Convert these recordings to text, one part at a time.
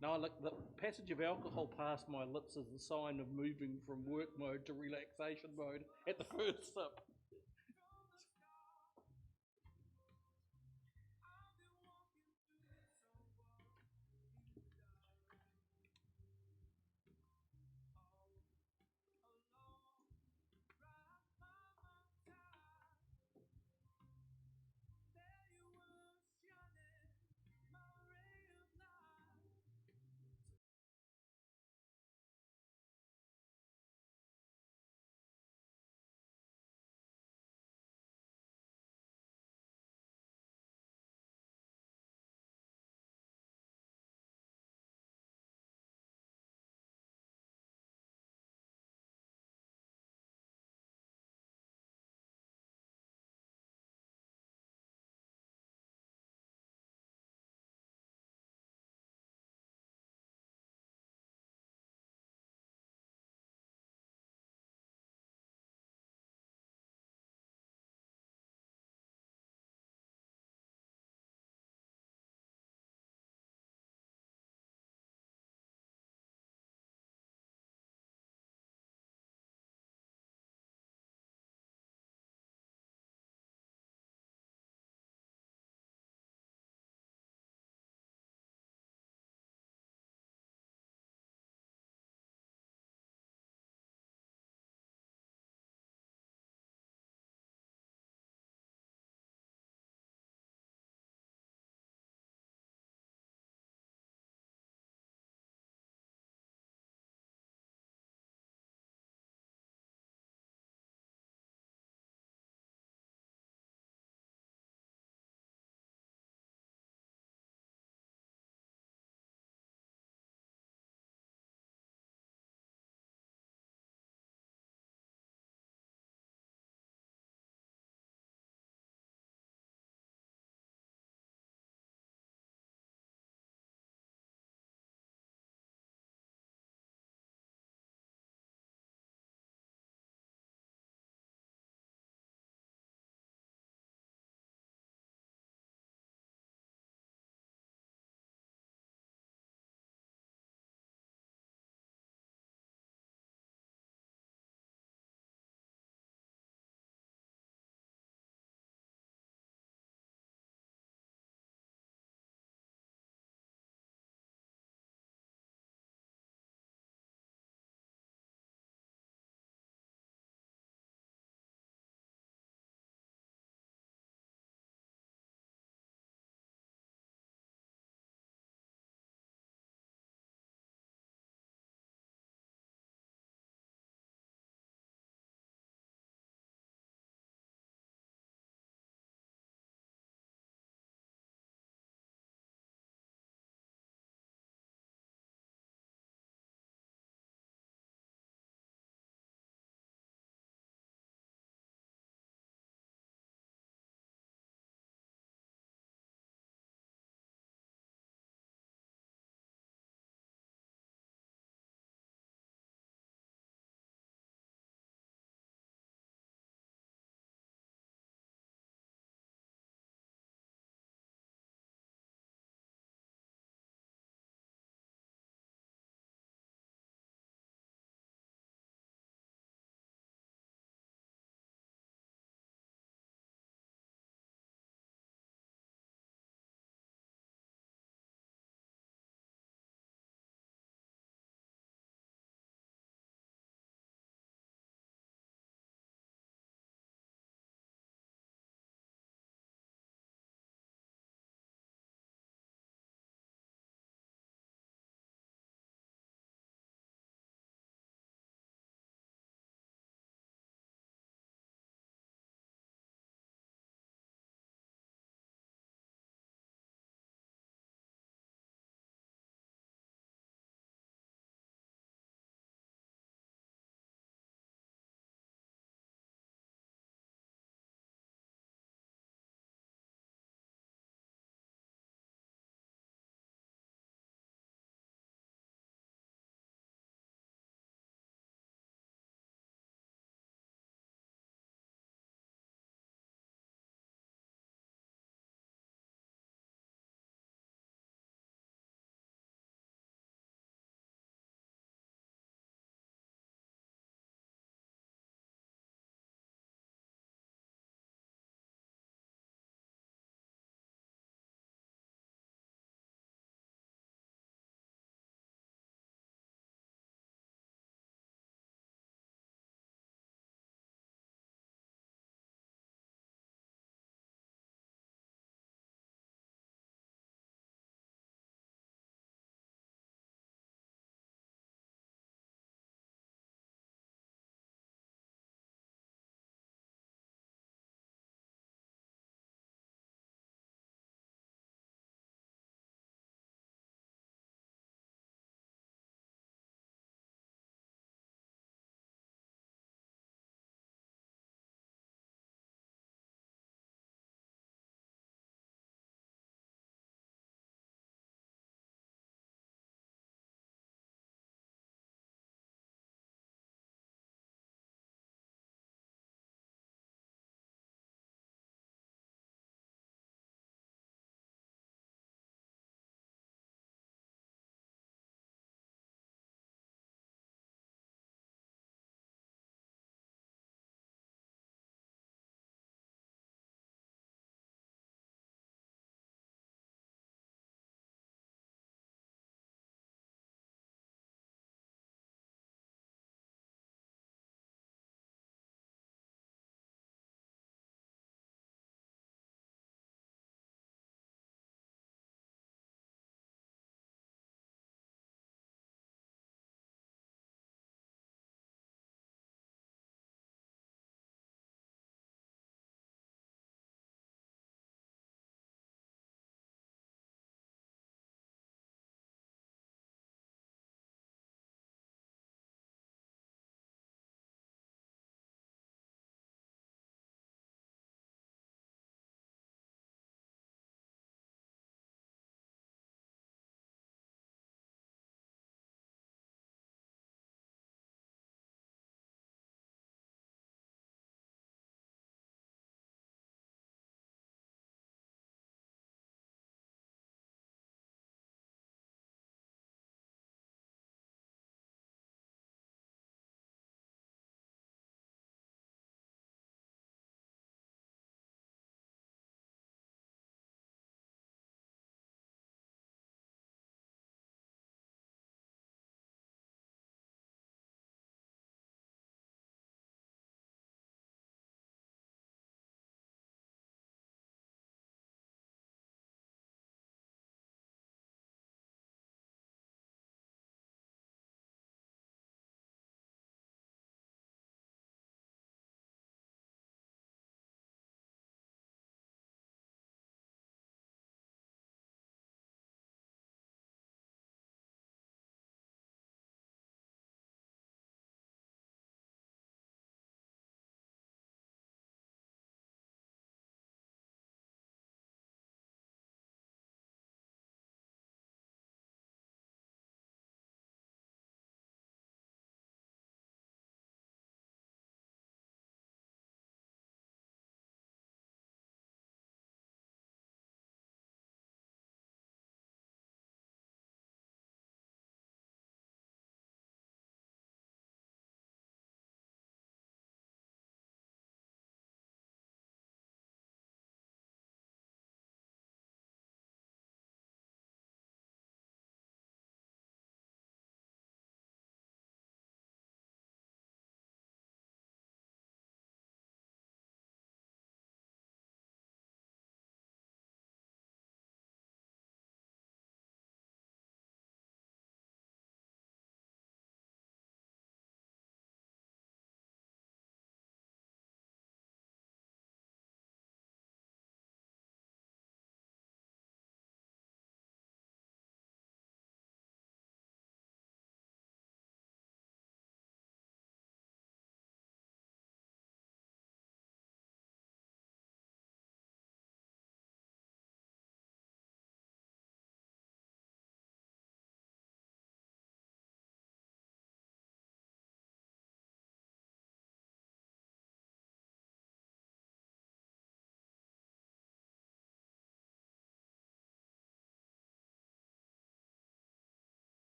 No, look, the passage of alcohol past my lips is the sign of moving from work mode to relaxation mode at the first sip.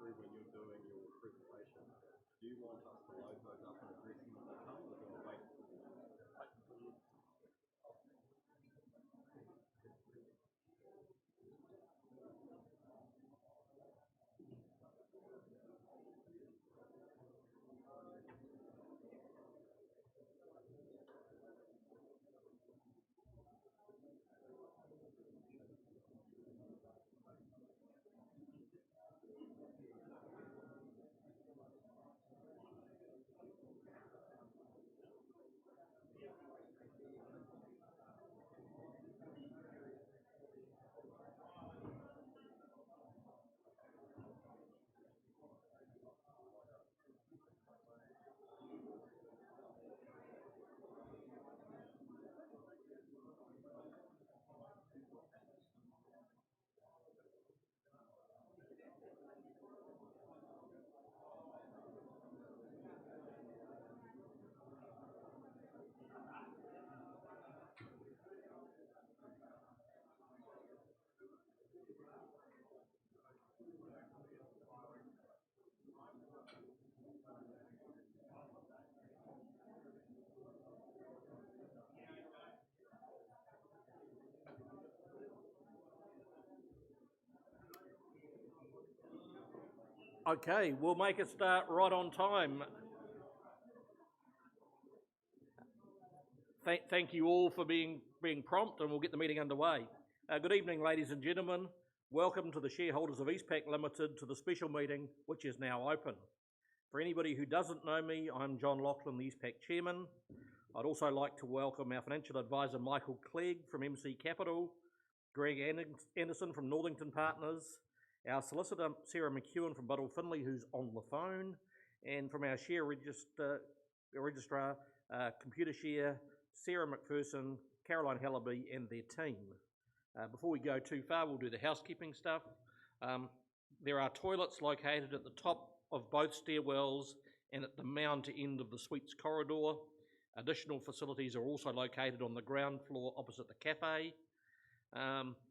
through when you're doing your presentation. Do you want us to load those up and address them as they come, or do you want to wait until you? Okay, we'll make it start right on time. Thank you all for being prompt, and we'll get the meeting underway. Good evening, ladies and gentlemen. Welcome to the shareholders of EastPack Limited to the special meeting, which is now open. For anybody who doesn't know me, I'm John Lachlan, the EastPack Chairman. I'd also like to welcome our financial advisor, Michael Clegg from MC Capital, Greg Anderson from Northington Partners, our solicitor, Sarah McEwen from Buddle Finley, who's on the phone, and from our share registrar, Computershare, Sarah McPherson, Caroline Hallaby, and their team. Before we go too far, we'll do the housekeeping stuff. There are toilets located at the top of both stairwells and at the mount end of the suites corridor. Additional facilities are also located on the ground floor opposite the cafe.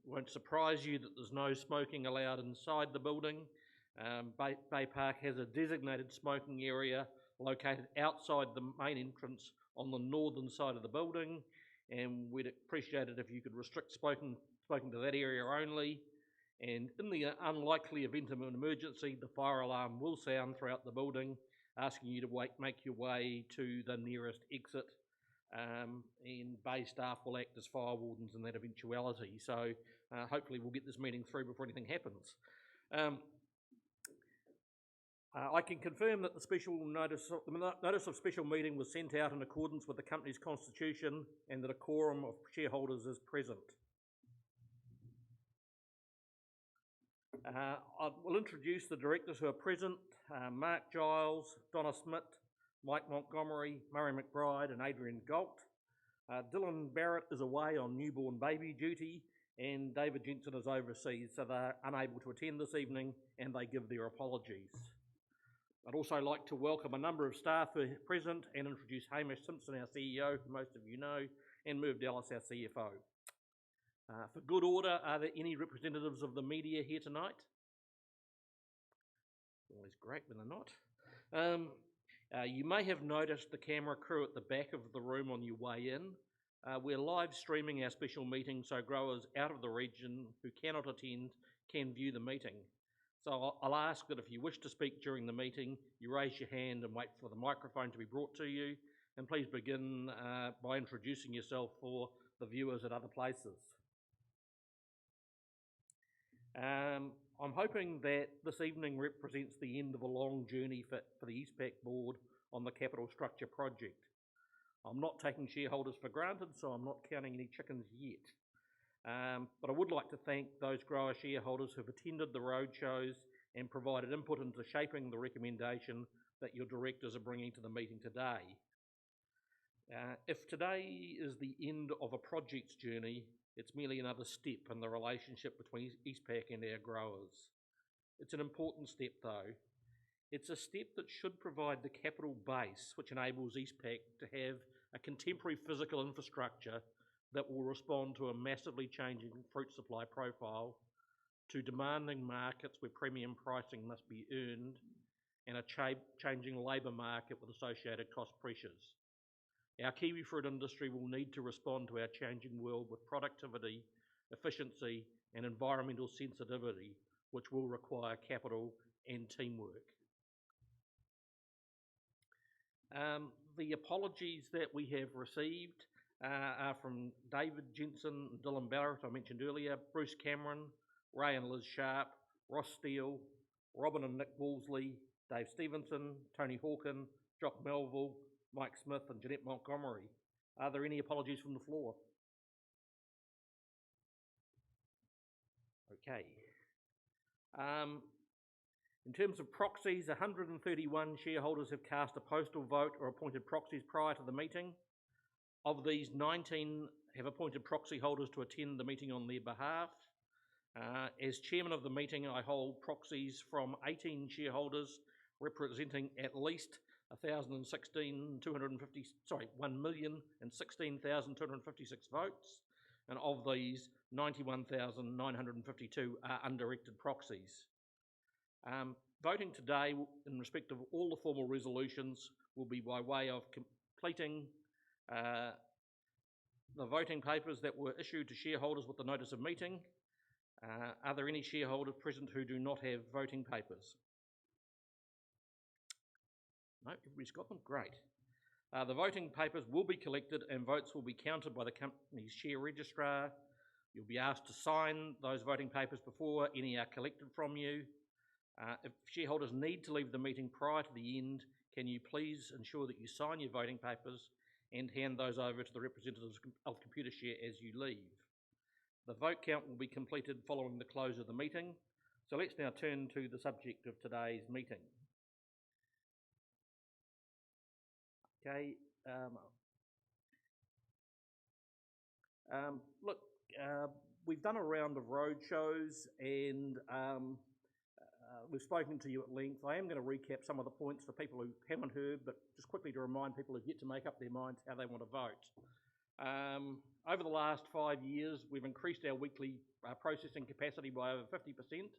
Won't surprise you that there's no smoking allowed inside the building. Bay Park has a designated smoking area located outside the main entrance on the northern side of the building, and we'd appreciate it if you could restrict smoking to that area only. And in the unlikely event of an emergency, the fire alarm will sound throughout the building, asking you to make your way to the nearest exit. And Bay staff will act as fire wardens in that eventuality. So hopefully we'll get this meeting through before anything happens. I can confirm that the notice of special meeting was sent out in accordance with the company's constitution and that a quorum of shareholders is present. I will introduce the directors who are present: Mark Giles, Donna Smith, Mike Montgomery, Murray McBride, and Adrian Galt. Dylan Barrett is away on newborn baby duty, and David Jensen is overseas, so they're unable to attend this evening, and they give their apologies. I'd also like to welcome a number of staff who are present and introduce Hamish Simpson, our CEO, who most of you know, and Merv Dallas, our CFO. For good order, are there any representatives of the media here tonight? Always great when they're not. You may have noticed the camera crew at the back of the room on your way in. We're live streaming our special meeting, so growers out of the region who cannot attend can view the meeting. So I'll ask that if you wish to speak during the meeting, you raise your hand and wait for the microphone to be brought to you. And please begin by introducing yourself for the viewers at other places. I'm hoping that this evening represents the end of a long journey for the EastPack board on the capital structure project. I'm not taking shareholders for granted, so I'm not counting any chickens yet. But I would like to thank those grower shareholders who've attended the roadshows and provided input into shaping the recommendation that your directors are bringing to the meeting today. If today is the end of a project's journey, it's merely another step in the relationship between EastPack and our growers. It's an important step though. It's a step that should provide the capital base which enables EastPack to have a contemporary physical infrastructure that will respond to a massively changing fruit supply profile to demanding markets where premium pricing must be earned, and a changing labour market with associated cost pressures. Our kiwi fruit industry will need to respond to our changing world with productivity, efficiency, and environmental sensitivity, which will require capital and teamwork. The apologies that we have received are from David Jensen and Dylan Barrett, I mentioned earlier, Bruce Cameron, Ray and Liz Sharp, Ross Steele, Robin and Nick Wolseley, Dave Stevenson, Tony Hawken, Jock Melville, Mike Smith and Jeanette Montgomery. Are there any apologies from the floor? Okay. In terms of proxies, 131 shareholders have cast a postal vote or appointed proxies prior to the meeting. Of these, 19 have appointed proxy holders to attend the meeting on their behalf. As chairman of the meeting, I hold proxies from 18 shareholders representing at least 1,016,256 votes, and of these, 91,952 are undirected proxies. Voting today in respect of all the formal resolutions will be by way of completing the voting papers that were issued to shareholders with the notice of meeting. Are there any shareholders present who do not have voting papers? No, everybody's got them? Great. The voting papers will be collected and votes will be counted by the company's share registrar. You'll be asked to sign those voting papers before any are collected from you. If shareholders need to leave the meeting prior to the end, can you please ensure that you sign your voting papers and hand those over to the representatives of Computershare as you leave. The vote count will be completed following the close of the meeting. So let's now turn to the subject of today's meeting. Okay. Look, we've done a round of road shows and we've spoken to you at length. I am going to recap some of the points for people who haven't heard, but just quickly to remind people who've yet to make up their minds how they want to vote. Over the last 5 years, we've increased our weekly processing capacity by over 50%.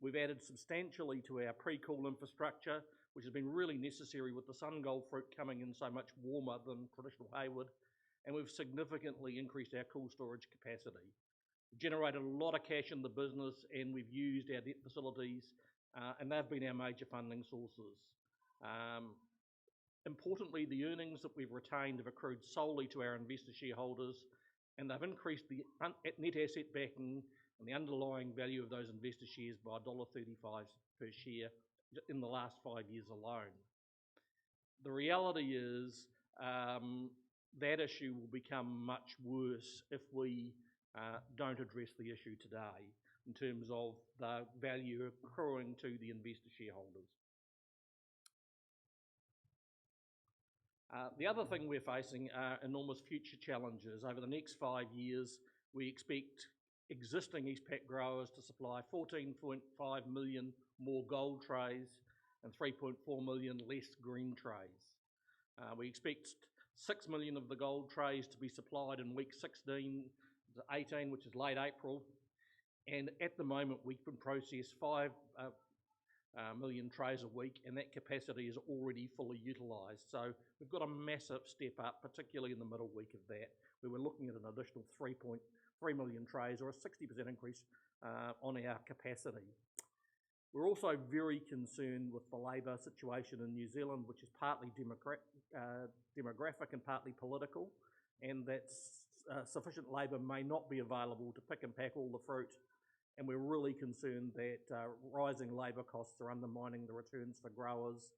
We've added substantially to our pre-cool infrastructure, which has been really necessary with the SunGold fruit coming in so much warmer than traditional Hayward, and we've significantly increased our cool storage capacity. We've generated a lot of cash in the business and we've used our debt facilities and they've been our major funding sources. Importantly, the earnings that we've retained have accrued solely to our investor shareholders, and they've increased the net asset backing and the underlying value of those investor shares by $1.35 per share in the last 5 years alone. The reality is that issue will become much worse if we don't address the issue today in terms of the value accruing to the investor shareholders. The other thing we're facing are enormous future challenges. Over the next 5 years, we expect existing EastPack growers to supply 14.5 million more gold trays and 3.4 million less green trays. We expect 6 million of the gold trays to be supplied in week 16 to 18, which is late April. And at the moment, we can process 5 million trays a week, and that capacity is already fully utilised. So we've got a massive step up, particularly in the middle week of that, where we're looking at an additional 3.3 million trays, or a 60% increase on our capacity. We're also very concerned with the labour situation in New Zealand, which is partly demographic and partly political, and that sufficient labour may not be available to pick and pack all the fruit. And we're really concerned that rising labour costs are undermining the returns for growers.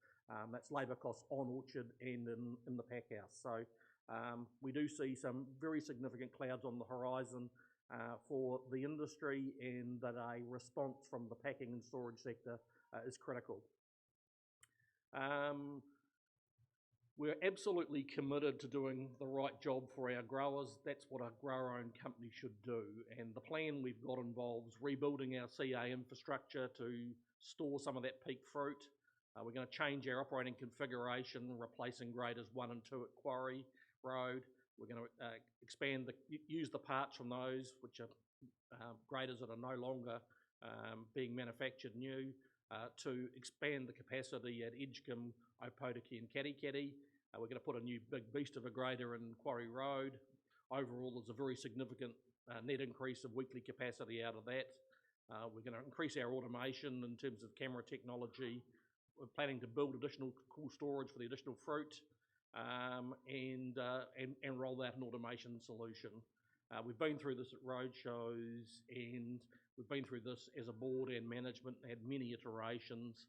That's labour costs on orchard and in the pack house. So we do see some very significant clouds on the horizon for the industry, and that a response from the packing and storage sector is critical. We're absolutely committed to doing the right job for our growers. That's what a grower-owned company should do. And the plan we've got involves rebuilding our CA infrastructure to store some of that peak fruit. We're going to change our operating configuration, replacing graders 1 and 2 at Quarry Road. We're going to use the parts from those, which are graders that are no longer being manufactured new, to expand the capacity at Edgecombe, Opotiki and Katikati. We're going to put a new big beast of a grader in Quarry Road. Overall, there's a very significant net increase of weekly capacity out of that. We're going to increase our automation in terms of camera technology. We're planning to build additional cool storage for the additional fruit, and roll out an automation solution. We've been through this at roadshows, and we've been through this as a board and management, had many iterations.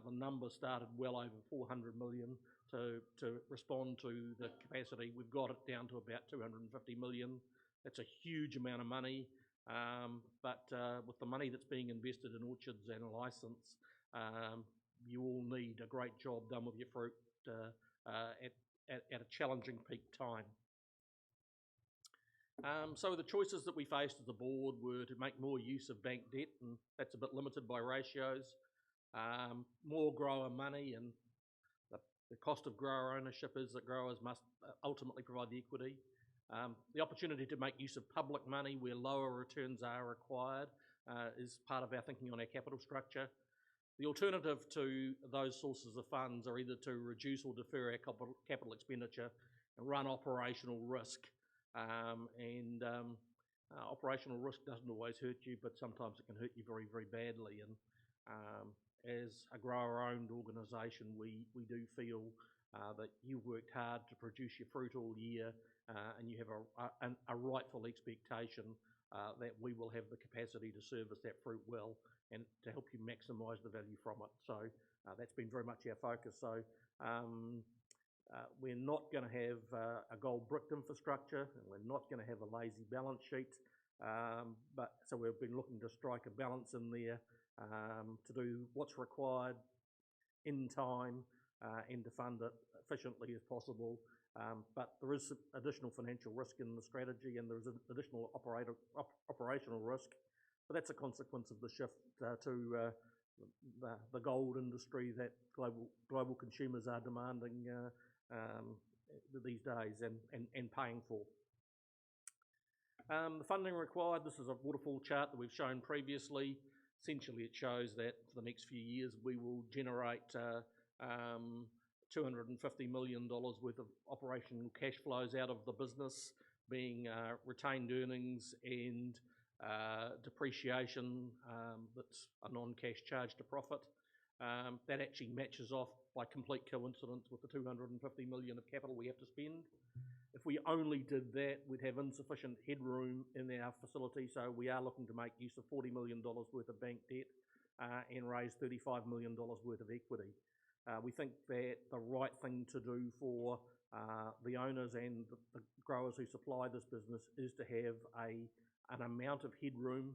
The number started well over 400 million to respond to the capacity. We've got it down to about 250 million. That's a huge amount of money, but with the money that's being invested in orchards and a licence, you all need a great job done with your fruit at a challenging peak time. So the choices that we faced as a board were to make more use of bank debt, and that's a bit limited by ratios. More grower money, and the cost of grower ownership is that growers must ultimately provide the equity. The opportunity to make use of public money where lower returns are required is part of our thinking on our capital structure. The alternative to those sources of funds are either to reduce or defer our capital expenditure and run operational risk. Operational risk doesn't always hurt you, but sometimes it can hurt you very, very badly. And as a grower-owned organisation, we do feel that you worked hard to produce your fruit all year, and you have a rightful expectation that we will have the capacity to service that fruit well and to help you maximise the value from it. So that's been very much our focus. So we're not going to have a gold bricked infrastructure, and we're not going to have a lazy balance sheet. So we've been looking to strike a balance in there to do what's required in time and to fund it efficiently as possible. But there is additional financial risk in the strategy, and there's additional operational risk. But that's a consequence of the shift to the gold industry that global consumers are demanding these days and paying for. The funding required, this is a waterfall chart that we've shown previously. Essentially, it shows that for the next few years we will generate $250 million worth of operational cash flows out of the business, being retained earnings and depreciation that's a non-cash charge to profit. That actually matches off by complete coincidence with the 250 million of capital we have to spend. If we only did that, we'd have insufficient headroom in our facility, so we are looking to make use of $40 million worth of bank debt and raise $35 million worth of equity. We think that the right thing to do for the owners and the growers who supply this business is to have an amount of headroom.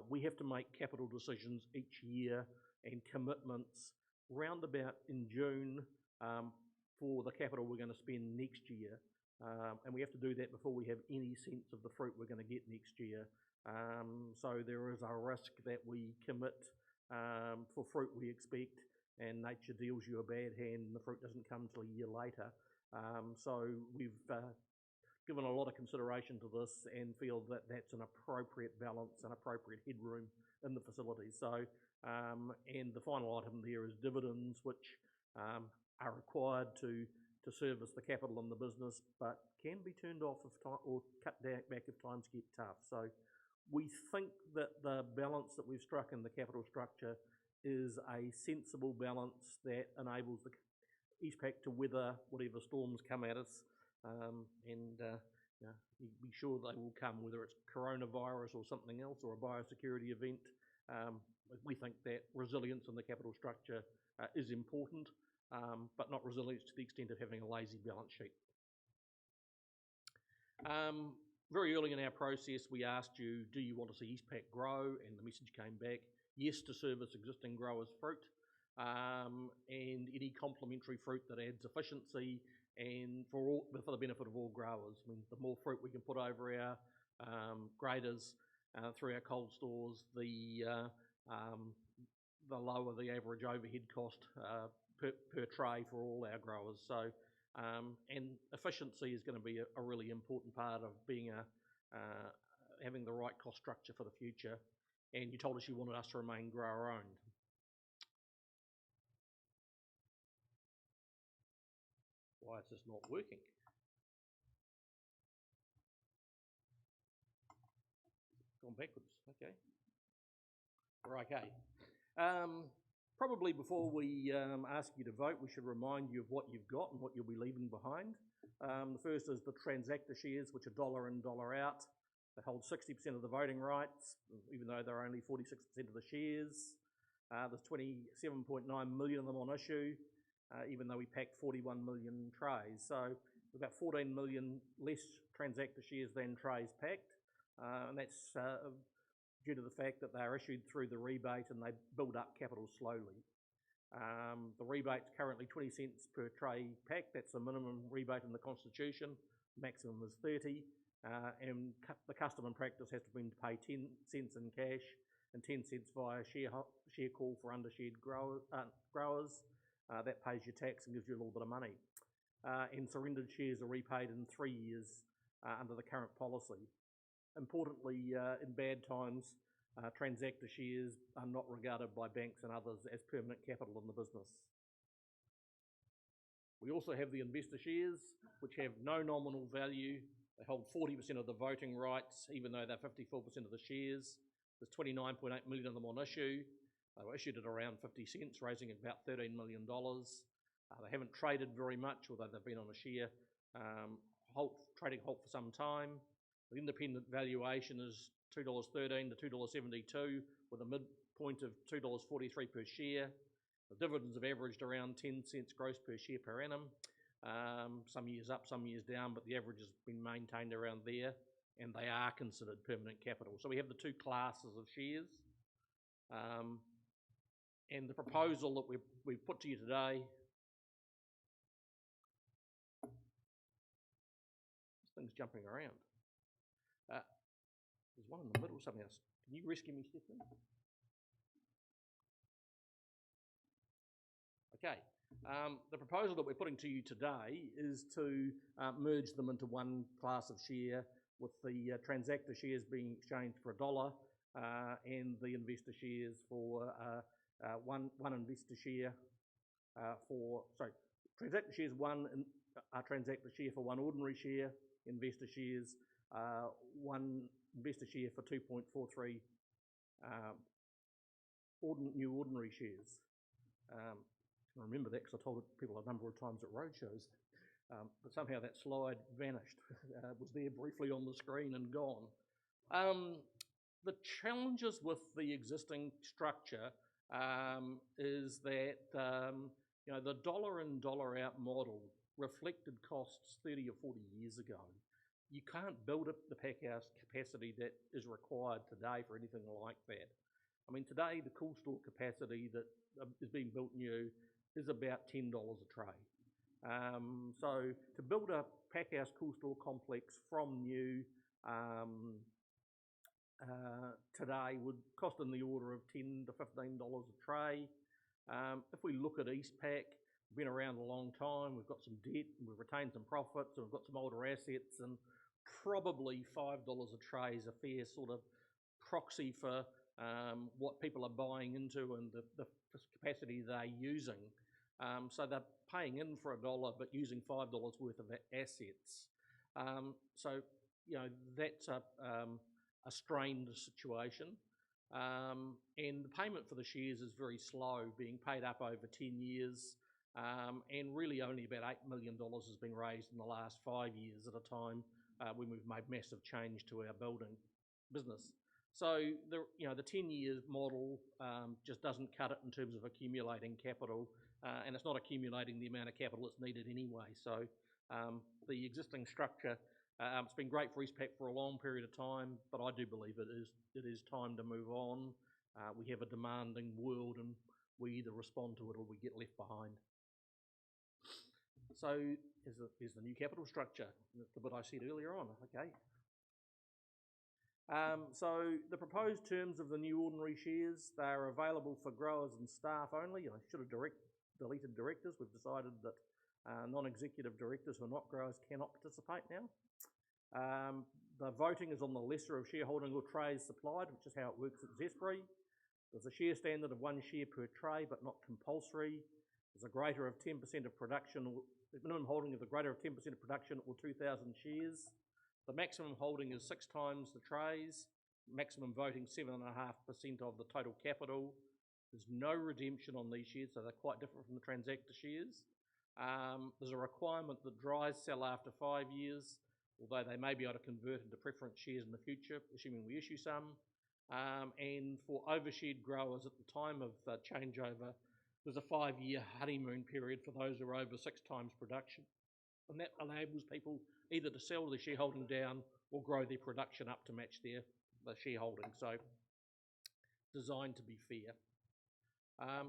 We have to make capital decisions each year and commitments round about in June for the capital we're going to spend next year. And we have to do that before we have any sense of the fruit we're going to get next year. So there is a risk that we commit for fruit we expect, and nature deals you a bad hand and the fruit doesn't come till a year later. So we've given a lot of consideration to this and feel that that's an appropriate balance and appropriate headroom in the facility. So, and the final item there is dividends, which are required to service the capital in the business, but can be turned off if time, or cut back if times get tough. So we think that the balance that we've struck in the capital structure is a sensible balance that enables the EastPack to weather whatever storms come at us, and be sure they will come, whether it's coronavirus or something else or a biosecurity event. We think that resilience in the capital structure is important, but not resilience to the extent of having a lazy balance sheet. Very early in our process, we asked you, do you want to see EastPack grow? And the message came back, yes, to service existing growers' fruit, and any complementary fruit that adds efficiency and for the benefit of all growers. I mean, the more fruit we can put over our graders through our cold stores, the lower the average overhead cost per tray for all our growers. So, and efficiency is going to be a really important part of being having the right cost structure for the future. and you told us you wanted us to remain grower-owned. Why is this not working? Gone backwards, okay. We're okay. Probably before we ask you to vote, we should remind you of what you've got and what you'll be leaving behind. The first is the transactor shares, which are dollar in, dollar out. They hold 60% of the voting rights, even though they're only 46% of the shares. There's 27.9 million of them on issue, even though we packed 41 million trays. So about 14 million less transactor shares than trays packed, and that's due to the fact that they are issued through the rebate and they build up capital slowly. The rebate's currently 20 cents per tray packed. That's the minimum rebate in the Constitution. Maximum is 30, and the custom and practice has been to pay 10 cents in cash and 10 cents via share call for undershared growers. That pays your tax and gives you a little bit of money. And surrendered shares are repaid in 3 years under the current policy. Importantly, in bad times, transactor shares are not regarded by banks and others as permanent capital in the business. We also have the investor shares, which have no nominal value. They hold 40% of the voting rights, even though they're 54% of the shares. There's 29.8 million of them on issue. They were issued at around 50 cents, raising about $13 million. They haven't traded very much, although they've been on a share trading halt for some time. The independent valuation is $2.13 to $2.72, with a midpoint of $2.43 per share. The dividends have averaged around 10 cents gross per share per annum. Some years up, some years down, but the average has been maintained around there, and they are considered permanent capital. So we have the two classes of shares. And the proposal that we've put to you today, this thing's jumping around. There's one in the middle, something else. Can you rescue me, Stephanie? Okay. The proposal that we're putting to you today is to merge them into one class of share, with the transactor shares being exchanged for $1 and the investor shares for one investor share transactor shares transactor share for one ordinary share, investor shares one investor share for 2.43 new ordinary shares. I remember that because I told people a number of times at roadshows, but somehow that slide vanished. It was there briefly on the screen and gone. The challenges with the existing structure is that the dollar in, dollar out model reflected costs 30 or 40 years ago. You can't build up the pack house capacity that is required today for anything like that. I mean, today the cool store capacity that is being built new is about $10 a tray. So to build a pack house cool store complex from new today would cost in the order of $10 to $15 a tray. If we look at EastPack, we've been around a long time, we've got some debt, we've retained some profits, and we've got some older assets, and probably $5 a tray is a fair sort of proxy for what people are buying into and the capacity they're using. So they're paying in for $1 but using $5 worth of assets. So that's a strained situation. And the payment for the shares is very slow, being paid up over 10 years, and really only about $8 million has been raised in the last 5 years at a time when we've made massive change to our building business. So the 10-year model just doesn't cut it in terms of accumulating capital, and it's not accumulating the amount of capital that's needed anyway. So the existing structure, it's been great for EastPack for a long period of time, but I do believe it is time to move on. We have a demanding world, and we either respond to it or we get left behind. So here's the new capital structure, the bit I said earlier on. Okay. So the proposed terms of the new ordinary shares, they are available for growers and staff only. I should have deleted directors. We've decided that non-executive directors who are not growers cannot participate now. The voting is on the lesser of shareholding or trays supplied, which is how it works at Zespri. There's a share standard of 1 share per tray, but not compulsory. There's a greater of 10% of production, or the minimum holding of the greater of 10% of production or 2,000 shares. The maximum holding is 6 times the trays. Maximum voting 7.5% of the total capital. There's no redemption on these shares, so they're quite different from the transactor shares. There's a requirement that dries sell after 5 years, although they may be able to convert into preference shares in the future, assuming we issue some. And for overshared growers at the time of changeover, there's a 5-year honeymoon period for those who are over 6 times production. And that enables people either to sell their shareholding down or grow their production up to match their shareholding. So designed to be fair.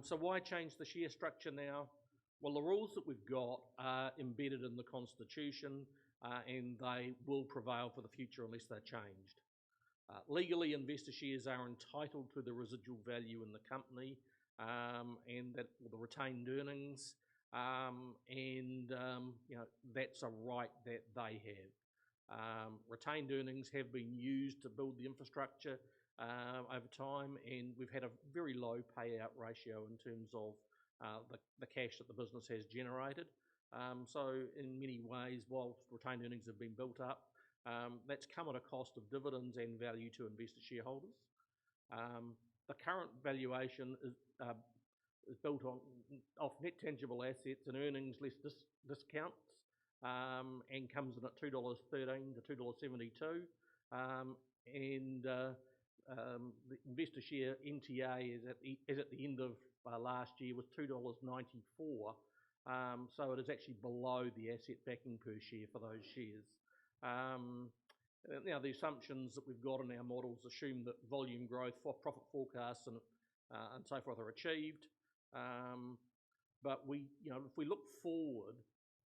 So why change the share structure now? Well, the rules that we've got are embedded in the Constitution, and they will prevail for the future unless they're changed. Legally, investor shares are entitled to the residual value in the company, and that, or the retained earnings, that's a right that they have. Retained earnings have been used to build the infrastructure over time, and we've had a very low payout ratio in terms of the cash that the business has generated. So in many ways, whilst retained earnings have been built up, that's come at a cost of dividends and value to investor shareholders. The current valuation is built off net tangible assets and earnings less discounts, and comes in at $2.13 to $2.72. The investor share NTA is at the end of last year was $2.94. So it is actually below the asset backing per share for those shares. Now the assumptions that we've got in our models assume that volume growth, for profit forecasts and so forth are achieved. But if we look forward,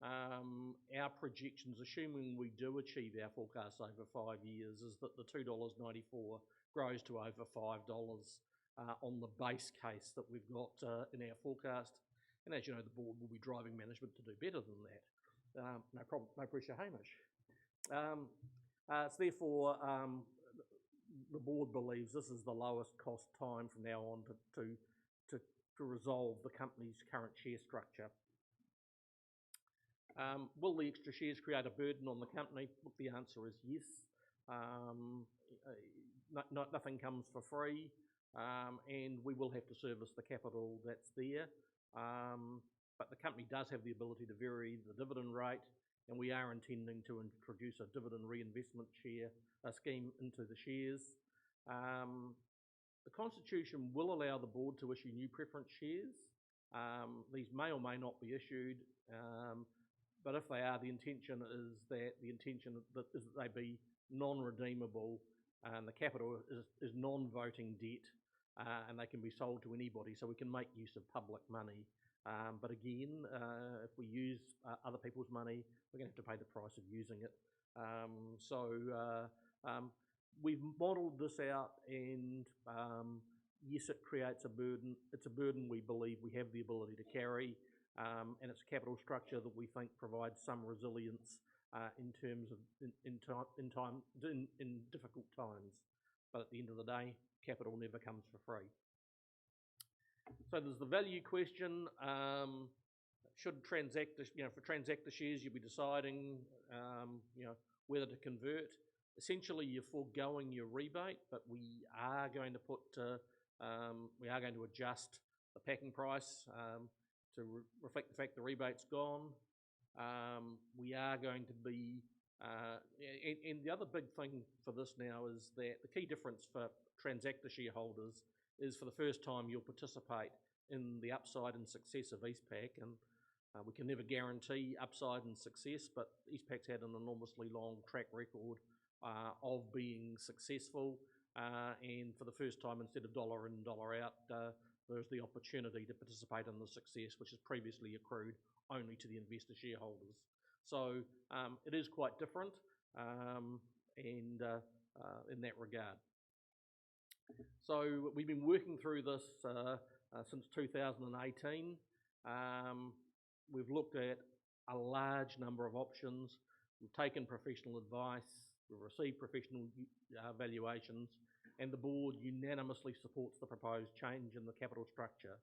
our projections, assuming we do achieve our forecasts over 5 years, is that the $2.94 grows to over $5 on the base case that we've got in our forecast. And as you know, the board will be driving management to do better than that. No problem, no pressure, Hamish. It's therefore, the board believes this is the lowest cost time from now on to resolve the company's current share structure. Will the extra shares create a burden on the company? Look, the answer is yes. Nothing comes for free, and we will have to service the capital that's there. But the company does have the ability to vary the dividend rate, and we are intending to introduce a dividend reinvestment scheme into the shares. The Constitution will allow the board to issue new preference shares. These may or may not be issued, but if they are, the intention is that they be non-redeemable, and the capital is non-voting debt, and they can be sold to anybody, so we can make use of public money. But again, if we use other people's money, we're going to have to pay the price of using it. We've modelled this out, and yes, it creates a burden. It's a burden we believe we have the ability to carry, and it's a capital structure that we think provides some resilience in terms of in difficult times. But at the end of the day, capital never comes for free. So there's the value question. For transactor shares, you'll be deciding, whether to convert. Essentially, you're foregoing your rebate, but we are going to adjust the packing price to reflect the fact the rebate's gone. We are going to be, and the other big thing for this now is that the key difference for transactor shareholders is for the first time you'll participate in the upside and success of EastPack, and we can never guarantee upside and success, but EastPack's had an enormously long track record of being successful, and for the first time, instead of dollar in, dollar out, there's the opportunity to participate in the success which has previously accrued only to the investor shareholders. So it is quite different, and in that regard. So we've been working through this since 2018. We've looked at a large number of options. We've taken professional advice. We've received professional valuations, and the board unanimously supports the proposed change in the capital structure.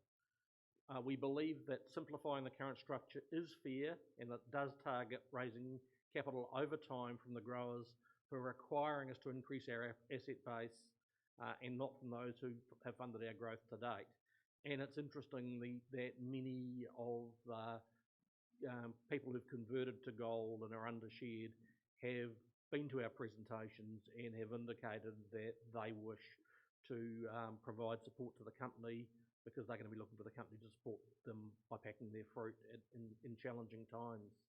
We believe that simplifying the current structure is fair, and it does target raising capital over time from the growers who are requiring us to increase our asset base, and not from those who have funded our growth to date. And it's interesting that many of people who've converted to gold and are undershared have been to our presentations and have indicated that they wish to provide support to the company, because they're going to be looking for the company to support them by packing their fruit in challenging times.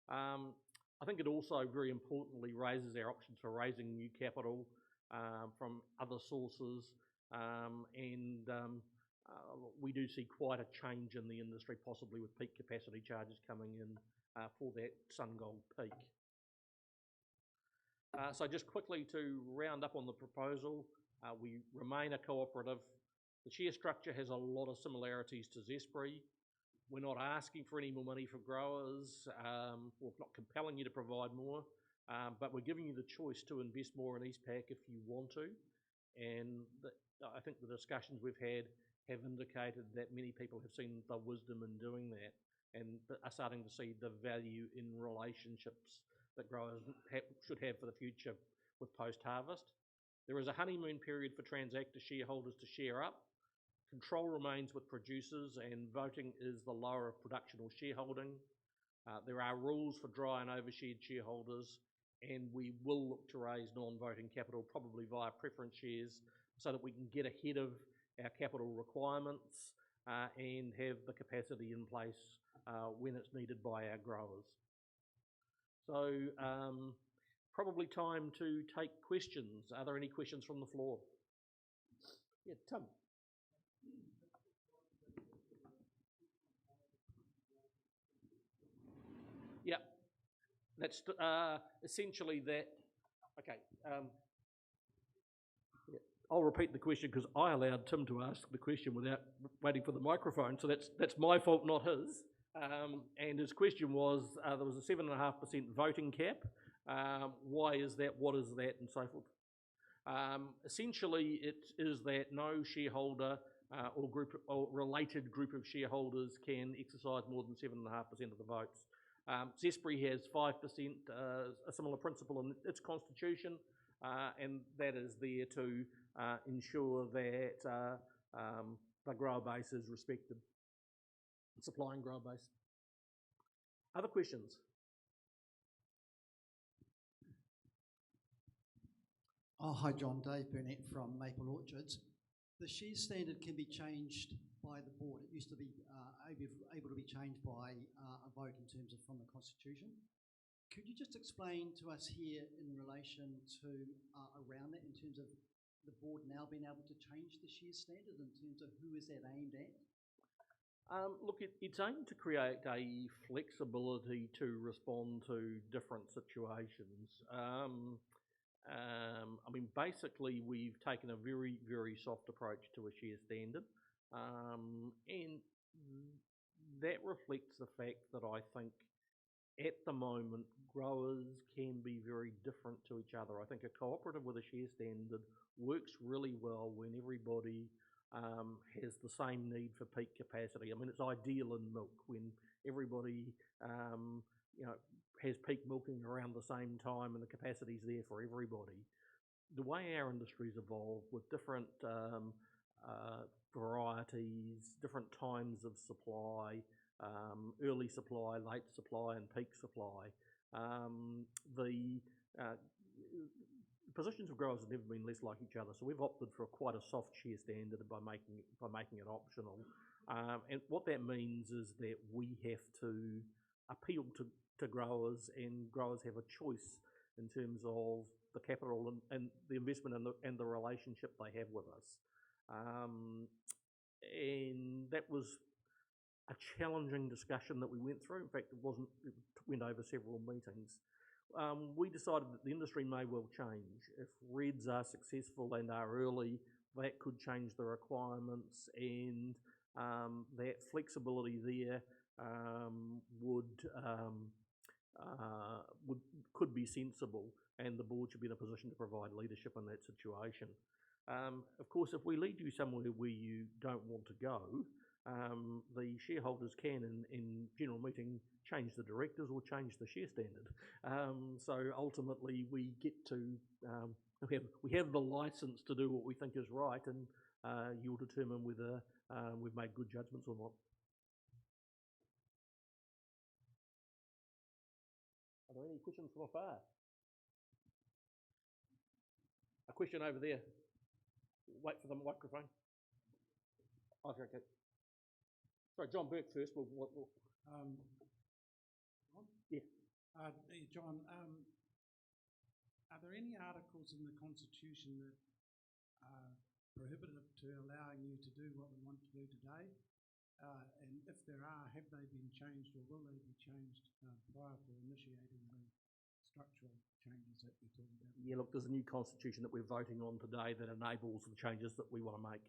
I think it also very importantly raises our options for raising new capital from other sources, and we do see quite a change in the industry, possibly with peak capacity charges coming in for that SunGold peak. So just quickly to round up on the proposal, we remain a cooperative. The share structure has a lot of similarities to Zespri. We're not asking for any more money for growers, or not compelling you to provide more, but we're giving you the choice to invest more in EastPack if you want to. And I think the discussions we've had have indicated that many people have seen the wisdom in doing that, and are starting to see the value in relationships that growers should have for the future with post-harvest. There is a honeymoon period for transactor shareholders to share up. Control remains with producers, and voting is the lower of production or shareholding. There are rules for dry and overshared shareholders, and we will look to raise non-voting capital, probably via preference shares, so that we can get ahead of our capital requirements and have the capacity in place when it's needed by our growers. So probably time to take questions. Are there any questions from the floor? Yeah, Tim. Yeah, that's essentially that. Okay. Yeah. I'll repeat the question because I allowed Tim to ask the question without waiting for the microphone, so that's my fault, not his. And his question was, there was a 7.5% voting cap. Why is that? What is that? And so forth. Essentially, it is that no shareholder or group or related group of shareholders can exercise more than 7.5% of the votes. Zespri has 5%, a similar principle in its constitution, and that is there to ensure that the grower base is respected, supplying grower base. Other questions? Oh, hi, John. Dave Burnett from Maple Orchards. The share standard can be changed by the board. It used to be able to be changed by a vote in terms of from the Constitution. Could you just explain to us here in relation to around that, in terms of the board now being able to change the share standard, in terms of who is that aimed at? Look, it's aimed to create a flexibility to respond to different situations. I mean, basically, we've taken a very, very soft approach to a share standard, and that reflects the fact that I think at the moment growers can be very different to each other. I think a cooperative with a share standard works really well when everybody has the same need for peak capacity. I mean, it's ideal in milk when everybody has peak milking around the same time and the capacity's there for everybody. The way our industry's evolved with different varieties, different times of supply, early supply, late supply and peak supply, the positions of growers have never been less like each other. So we've opted for quite a soft share standard by making it optional. And what that means is that we have to appeal to growers, and growers have a choice in terms of the capital and the investment and the relationship they have with us. And that was a challenging discussion that we went through. In fact, it went over several meetings. We decided that the industry may well change. If Reds are successful and are early, that could change the requirements, and that flexibility there could be sensible. and the board should be in a position to provide leadership in that situation. Of course, if we lead you somewhere where you don't want to go, the shareholders can, in general meeting, change the directors or change the share standard. So ultimately, we get to we have the license to do what we think is right, and you'll determine whether we've made good judgments or not. Are there any questions from afar? A question over there. Wait for the microphone. Okay. Sorry, John Burke first. Yeah. John, are there any articles in the Constitution that are prohibitive to allowing you to do what we want to do today? And if there are, have they been changed or will they be changed prior to initiating the structural changes that you're talking about? Yeah, look, there's a new constitution that we're voting on today that enables the changes that we want to make.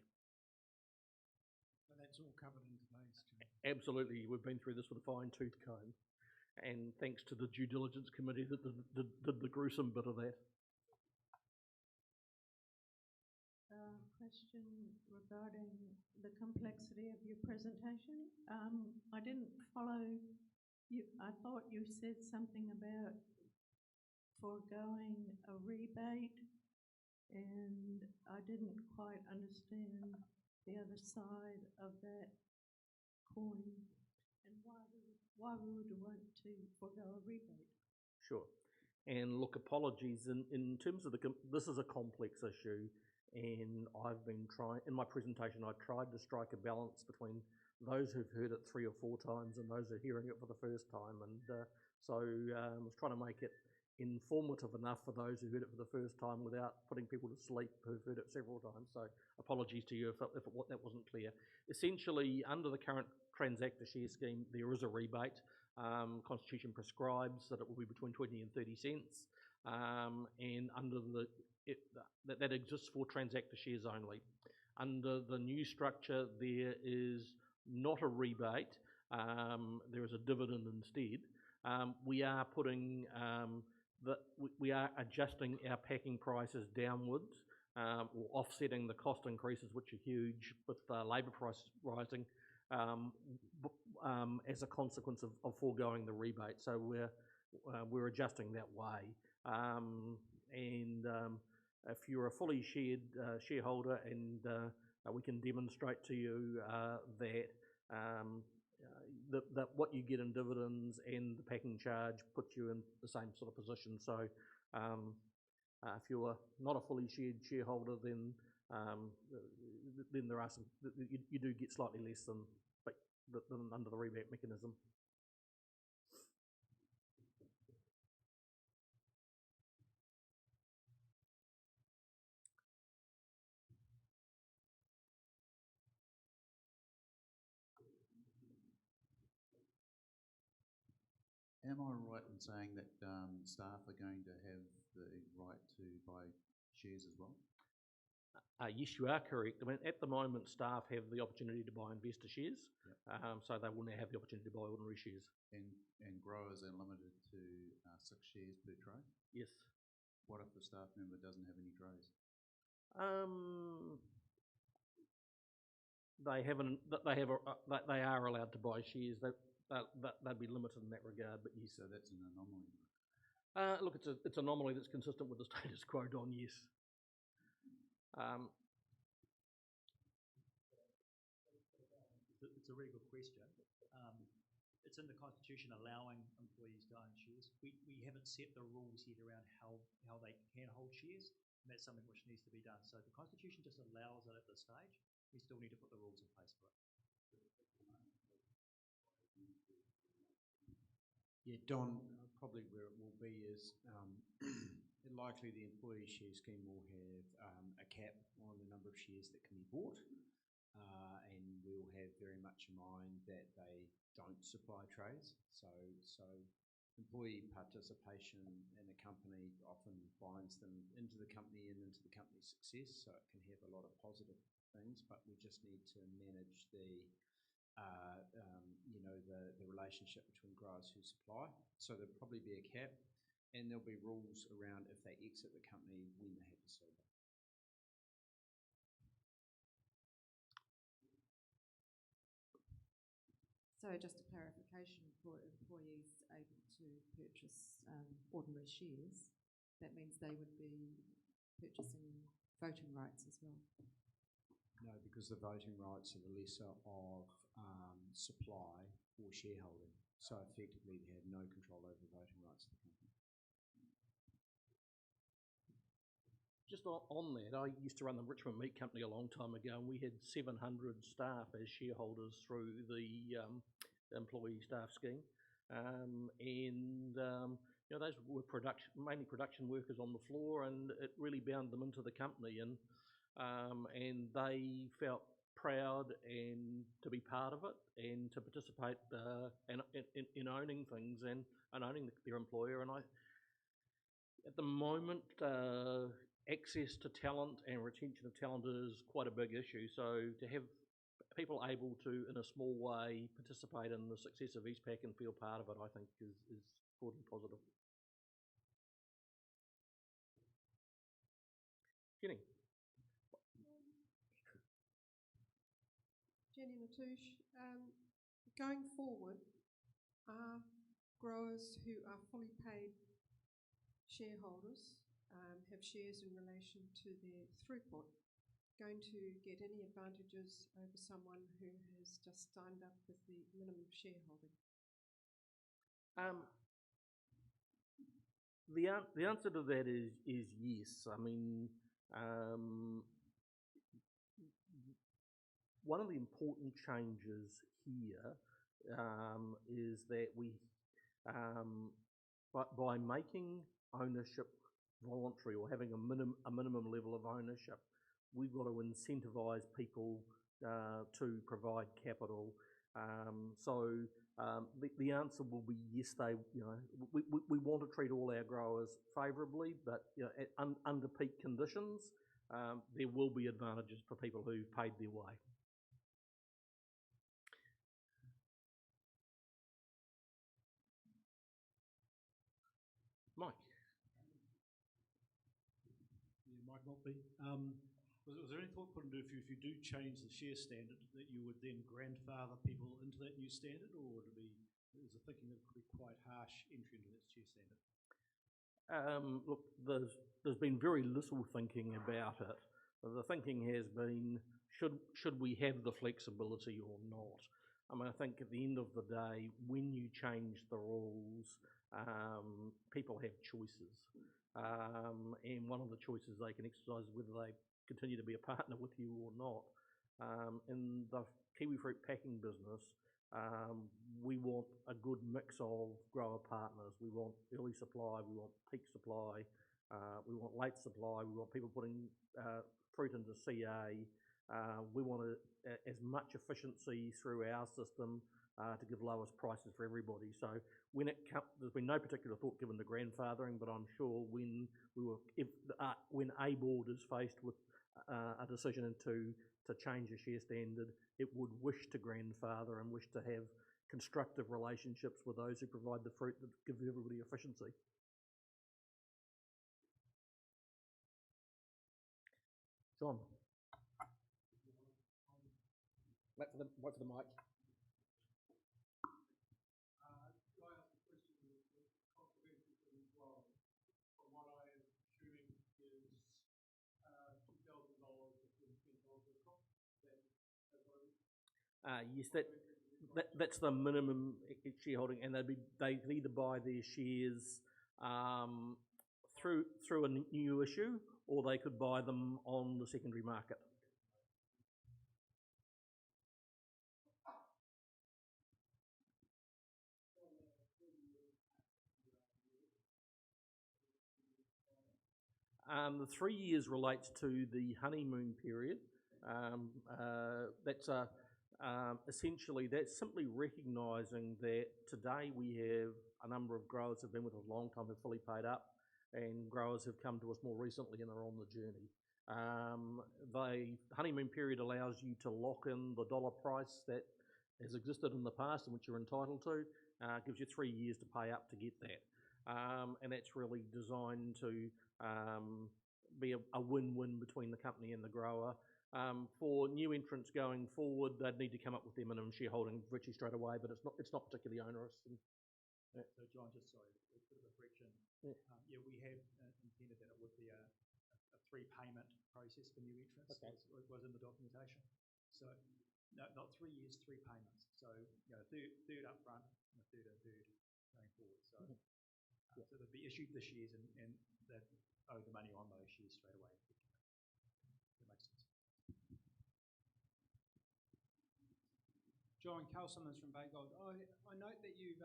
So that's all covered in today's change? Absolutely. We've been through this with a fine-tooth comb. And thanks to the due diligence committee that did the gruesome bit of that. Question regarding the complexity of your presentation. I didn't follow you. I thought you said something about foregoing a rebate, and I didn't quite understand the other side of that coin and why we would want to forego a rebate. Sure. And look, apologies, in terms of this is a complex issue, and I've been trying, in my presentation, I tried to strike a balance between those who've heard it 3 or 4 times and those who are hearing it for the first time. And so I was trying to make it informative enough for those who heard it for the first time without putting people to sleep who've heard it several times. So apologies to you if that wasn't clear. Essentially, under the current transactor share scheme, there is a rebate. Constitution prescribes that it will be between 20 and 30 cents. And under that exists for transactor shares only. Under the new structure, there is not a rebate. There is a dividend instead. We are putting we are adjusting our packing prices downwards, or offsetting the cost increases, which are huge with labour prices rising, as a consequence of foregoing the rebate. So we're adjusting that way. And if you're a fully shared shareholder, and we can demonstrate to you that what you get in dividends and the packing charge puts you in the same sort of position. So if you're not a fully shared shareholder, then there are some, you do get slightly less than under the rebate mechanism. Am I right in saying that staff are going to have the right to buy shares as well? Yes, you are correct. I mean, at the moment, staff have the opportunity to buy investor shares, so they will now have the opportunity to buy ordinary shares. And growers are limited to 6 shares per tray? Yes. What if the staff member doesn't have any trays? They are allowed to buy shares. They'd be limited in that regard, but yes. So that's an anomaly. Look, it's an anomaly that's consistent with the status quo, Don, yes. It's a really good question. It's in the Constitution allowing employees to own shares. We haven't set the rules yet around how they can hold shares, and that's something which needs to be done. So the Constitution just allows it at this stage. We still need to put the rules in place for it. Yeah, Don, probably where it will be is likely the employee share scheme will have a cap on the number of shares that can be bought, and we'll have very much in mind that they don't supply trays. So employee participation in a company often binds them into the company and into the company's success, so it can have a lot of positive things, but we just need to manage the relationship between growers who supply. So there'll probably be a cap, and there'll be rules around if they exit the company when they have to sell it. So just a clarification for employees able to purchase ordinary shares, that means they would be purchasing voting rights as well? No, because the voting rights are the lesser of supply or shareholding. So effectively they have no control over the voting rights of the company. Just on that, I used to run the Richmond Meat Company a long time ago, and we had 700 staff as shareholders through the employee staff scheme. Those were mainly production workers on the floor, and it really bound them into the company, and they felt proud and to be part of it and to participate in owning things and owning their employer. And at the moment, access to talent and retention of talent is quite a big issue. So to have people able to, in a small way, participate in the success of EastPack and feel part of it, I think is good and positive. Jenny. Jenny Natush, going forward, are growers who are fully paid shareholders, have shares in relation to their throughput, going to get any advantages over someone who has just signed up with the minimum shareholding? The answer to that is yes. I mean, one of the important changes here is that we, by making ownership voluntary or having a minimum level of ownership, we've got to incentivise people to provide capital. The answer will be yes. We want to treat all our growers favourably, but under peak conditions, there will be advantages for people who've paid their way. Mike. Yeah, Mike Maltby. Was there any thought put into if you do change the share standard that you would then grandfather people into that new standard, or would it be, is the thinking that it could be quite harsh entry into that share standard? Look, there's been very little thinking about it. The thinking has been, should we have the flexibility or not? I mean, I think at the end of the day, when you change the rules, people have choices. And one of the choices they can exercise is whether they continue to be a partner with you or not. In the kiwi fruit packing business, we want a good mix of grower partners. We want early supply, we want peak supply, we want late supply, we want people putting fruit into CA. We want as much efficiency through our system to give lowest prices for everybody. So there's been no particular thought given to grandfathering, but I'm sure when A-Board is faced with a decision to change the share standard, it would wish to grandfather and wish to have constructive relationships with those who provide the fruit that give everybody efficiency. John. Wait for the mic. Yes, that's the minimum shareholding, and they can either buy their shares through a new issue, or they could buy them on the secondary market. The 3 years relates to the honeymoon period. Essentially, that's simply recognising that today we have a number of growers who have been with us a long time, have fully paid up, and growers have come to us more recently and are on the journey. The honeymoon period allows you to lock in the dollar price that has existed in the past and which you're entitled to. Gives you 3 years to pay up to get that. and that's really designed to be a win-win between the company and the grower. For new entrants going forward, they'd need to come up with their minimum shareholding virtually straight away, but it's not particularly onerous. So John, just sorry, a bit of a correction. Yeah. We have intended that it would be a three-payment process for new entrants. Okay. Was in the documentation. So no, not 3 years, three payments. So third up front and a third going forward. So so they'd be issued the shares and they'd owe the money on those shares straight away. That makes sense. John, Carl Simmons from Bay Gold. I note that you've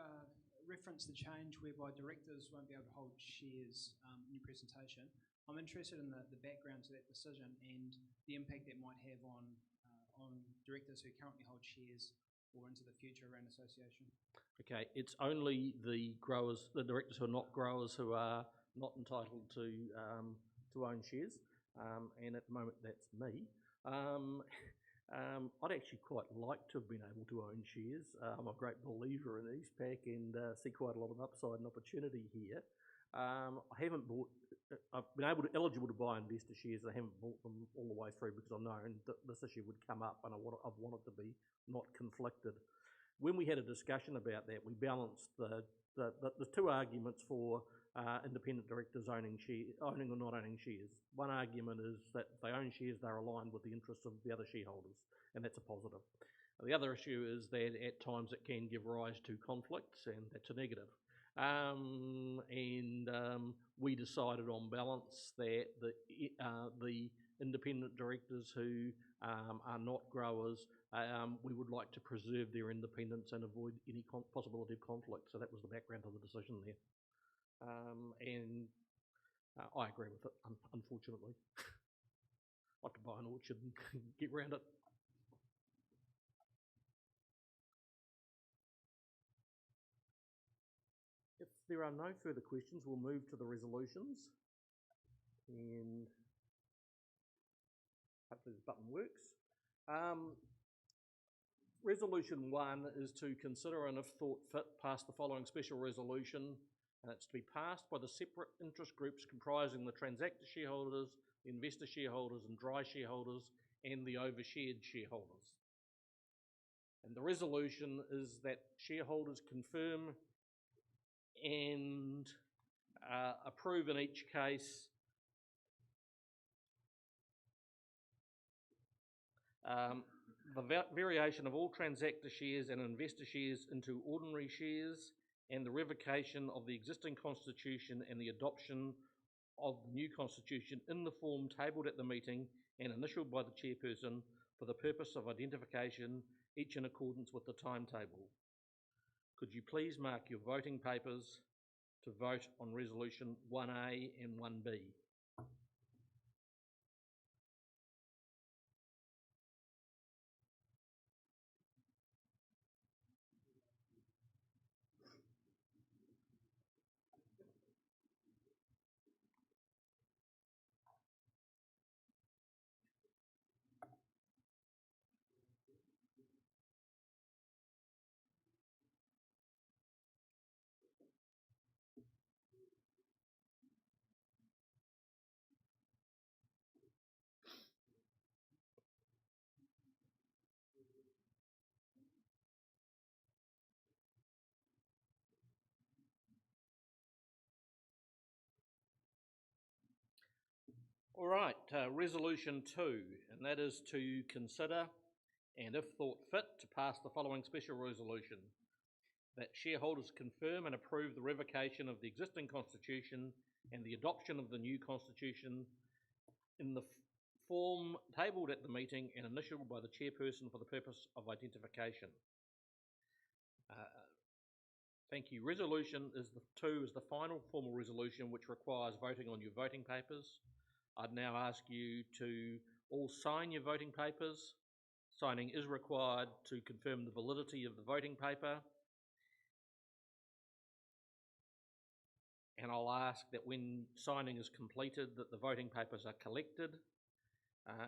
referenced the change whereby directors won't be able to hold shares in your presentation. I'm interested in the background to that decision and the impact that might have on directors who currently hold shares or into the future around association. Okay, it's only the directors who are not growers who are not entitled to own shares, and at the moment that's me. I'd actually quite like to have been able to own shares. I'm a great believer in EastPack and see quite a lot of upside and opportunity here. I've been eligible to buy investor shares. I haven't bought them all the way through because I've known that this issue would come up, and I've wanted to be not conflicted. When we had a discussion about that, we balanced the two arguments for independent directors owning or not owning shares. One argument is that if they own shares, they're aligned with the interests of the other shareholders, and that's a positive. The other issue is that at times it can give rise to conflicts, and that's a negative. We decided on balance that the independent directors who are not growers, we would like to preserve their independence and avoid any possibility of conflict. So that was the background of the decision there. I agree with it, unfortunately. I'd like to buy an orchard and get round it. If there are no further questions, we'll move to the resolutions. And hopefully this button works. Resolution 1 is to consider and if thought fit pass the following special resolution, and it's to be passed by the separate interest groups comprising the transactor shareholders, the investor shareholders and dry shareholders, and the overshared shareholders. And the resolution is that shareholders confirm and approve in each case the variation of all transactor shares and investor shares into ordinary shares, and the revocation of the existing constitution and the adoption of the new constitution in the form tabled at the meeting and initialed by the chairperson for the purpose of identification, each in accordance with the timetable. Could you please mark your voting papers to vote on resolution 1A and 1B? All right, resolution 2, and that is to consider and if thought fit to pass the following special resolution, that shareholders confirm and approve the revocation of the existing constitution and the adoption of the new constitution in the form tabled at the meeting and initialed by the chairperson for the purpose of identification. Thank you. Resolution 2 is the final formal resolution which requires voting on your voting papers. I'd now ask you to all sign your voting papers. Signing is required to confirm the validity of the voting paper. And I'll ask that when signing is completed that the voting papers are collected.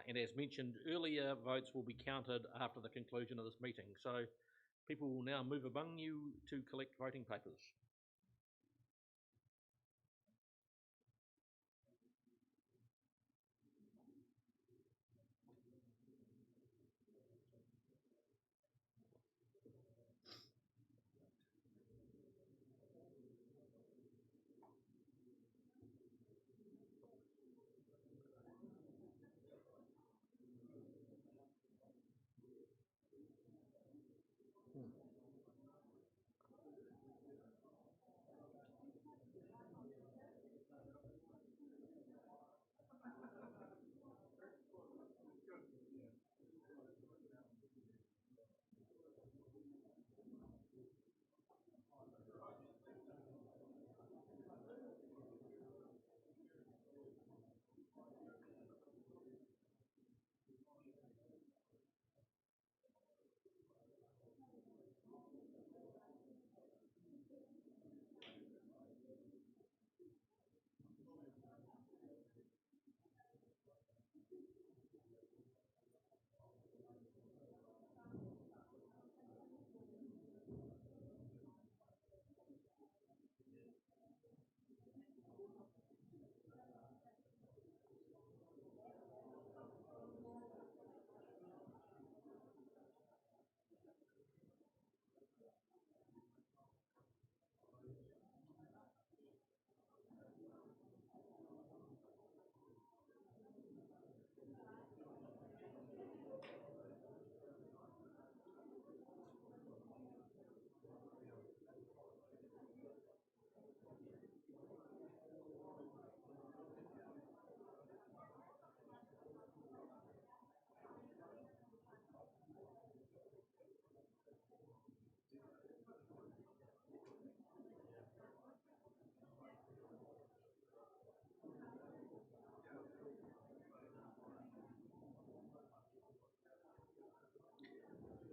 And as mentioned earlier, votes will be counted after the conclusion of this meeting. So people will now move among you to collect voting papers.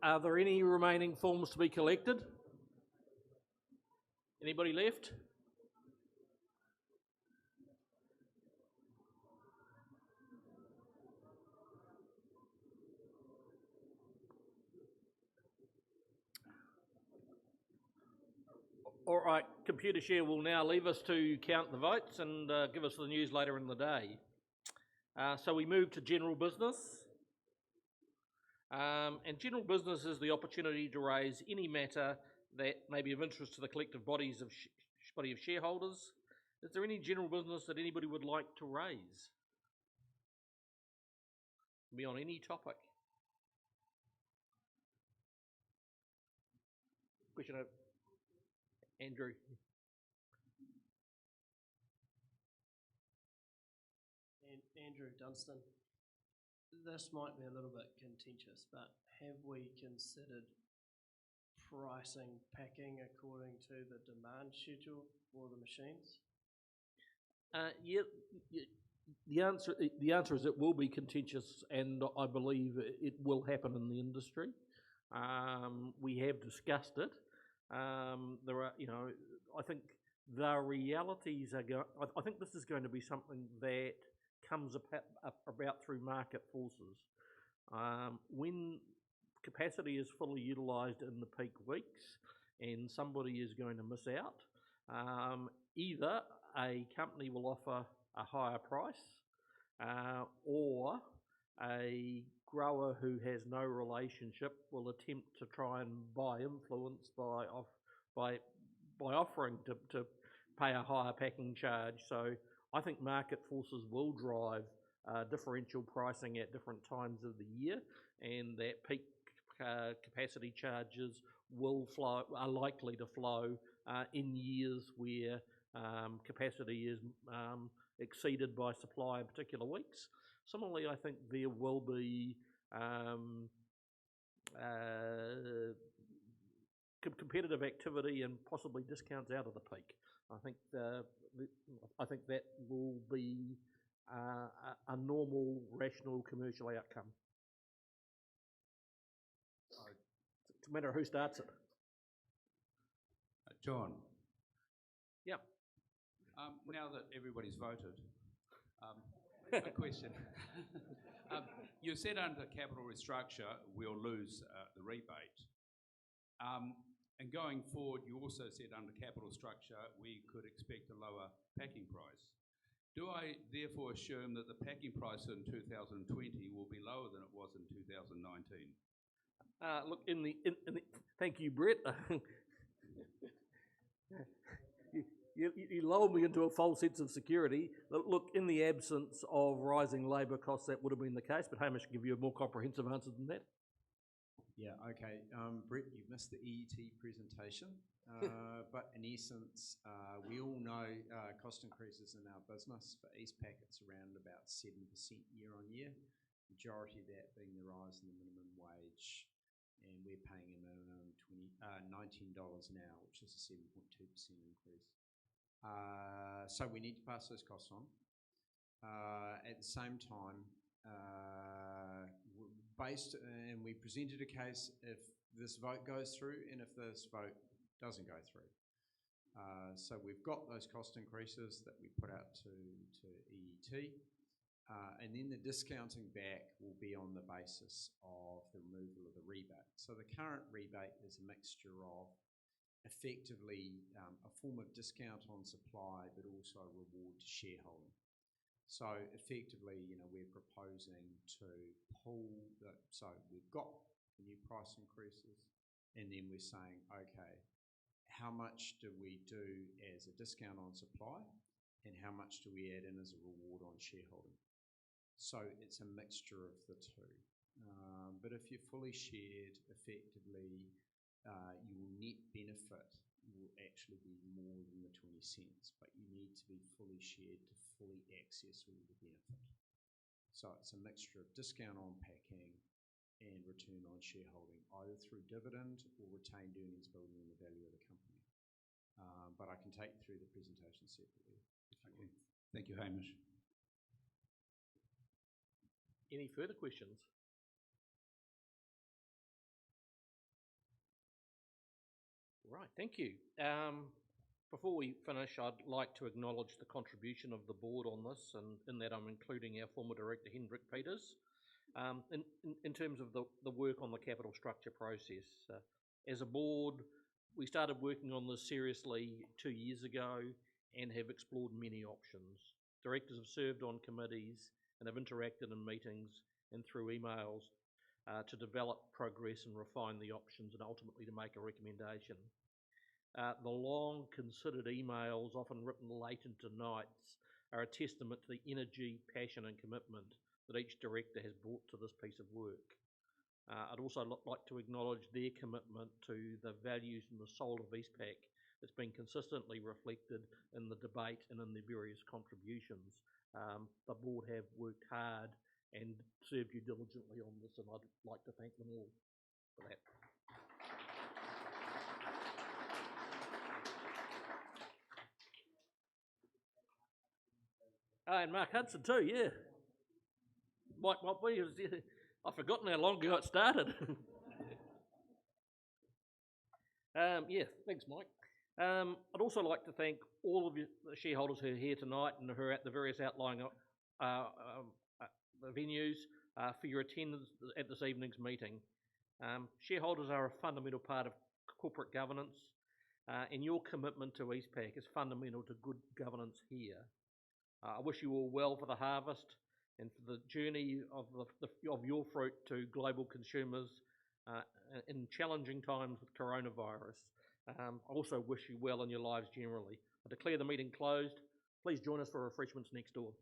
Are there any remaining forms to be collected? Anybody left? All right, Computershare will now leave us to count the votes and give us the news later in the day. So we move to general business. And general business is the opportunity to raise any matter that may be of interest to the collective body of shareholders. Is there any general business that anybody would like to raise? Be on any topic. Question of Andrew. Andrew Dunstan. This might be a little bit contentious, but have we considered pricing packing according to the demand schedule for the machines? Yeah, the answer is it will be contentious, and I believe it will happen in the industry. We have discussed it. There are, I think the realities are I think this is going to be something that comes about through market forces. When capacity is fully utilised in the peak weeks and somebody is going to miss out, either a company will offer a higher price or a grower who has no relationship will attempt to try and buy influence by offering to pay a higher packing charge. So I think market forces will drive differential pricing at different times of the year, and that peak capacity charges are likely to flow in years where capacity is exceeded by supply in particular weeks. Similarly, I think there will be competitive activity and possibly discounts out of the peak. I think that will be a normal, rational commercial outcome. It's a matter of who starts it. John. Yep. Now that everybody's voted, a question. You said under capital restructure we'll lose the rebate. And going forward, you also said under capital structure we could expect a lower packing price. Do I therefore assume that the packing price in 2020 will be lower than it was in 2019? Look, thank you, Brett. You lulled me into a false sense of security. Look, in the absence of rising labour costs, that would have been the case, but Hamish can give you a more comprehensive answer than that. Yeah, okay. Brett, you've missed the EET presentation, but in essence, we all know cost increases in our business. For EastPack, it's around about 7% year on year, majority of that being the rise in the minimum wage, and we're paying a minimum $19 an hour, which is a 7.2% increase. So we need to pass those costs on. At the same time, and we presented a case if this vote goes through and if this vote doesn't go through. So we've got those cost increases that we put out to EET, and then the discounting back will be on the basis of the removal of the rebate. So the current rebate is a mixture of effectively a form of discount on supply, but also a reward to shareholding. So effectively, we're proposing to pull so we've got the new price increases, and then we're saying, okay, how much do we do as a discount on supply, and how much do we add in as a reward on shareholding? So it's a mixture of the two. But if you're fully shared, effectively, your net benefit will actually be more than the 20 cents, but you need to be fully shared to fully access all the benefit. So it's a mixture of discount on packing and return on on shareholding, either through dividend or retained earnings building in the value of the company. But I can take you through the presentation separately. Okay. Thank you, Hamish. Any further questions? Right, thank you. Before we finish, I'd like to acknowledge the contribution of the board on this, and in that I'm including our former director, Hendrik Peters, in terms of the work on the capital structure process. As a board, we started working on this seriously 2 years ago and have explored many options. Directors have served on committees and have interacted in meetings and through emails to develop, progress and refine the options and ultimately to make a recommendation. The long considered emails, often written late into nights, are a testament to the energy, passion and commitment that each director has brought to this piece of work. I'd also like to acknowledge their commitment to the values and the soul of EastPack that's been consistently reflected in the debate and in their various contributions. The board have worked hard and served you diligently on this, and I'd like to thank them all for that. And Mark Hudson too, yeah. Mike Motley, I've forgotten how long ago it started. Yeah, thanks, Mike. I'd also like to thank all of you, the shareholders who are here tonight and who are at the various outlying venues for your attendance at this evening's meeting. Shareholders are a fundamental part of corporate governance, and your commitment to EastPack is fundamental to good governance here. I wish you all well for the harvest and for the journey of your fruit to global consumers in challenging times with coronavirus. I also wish you well in your lives generally. I declare the meeting closed. Please join us for refreshments next door.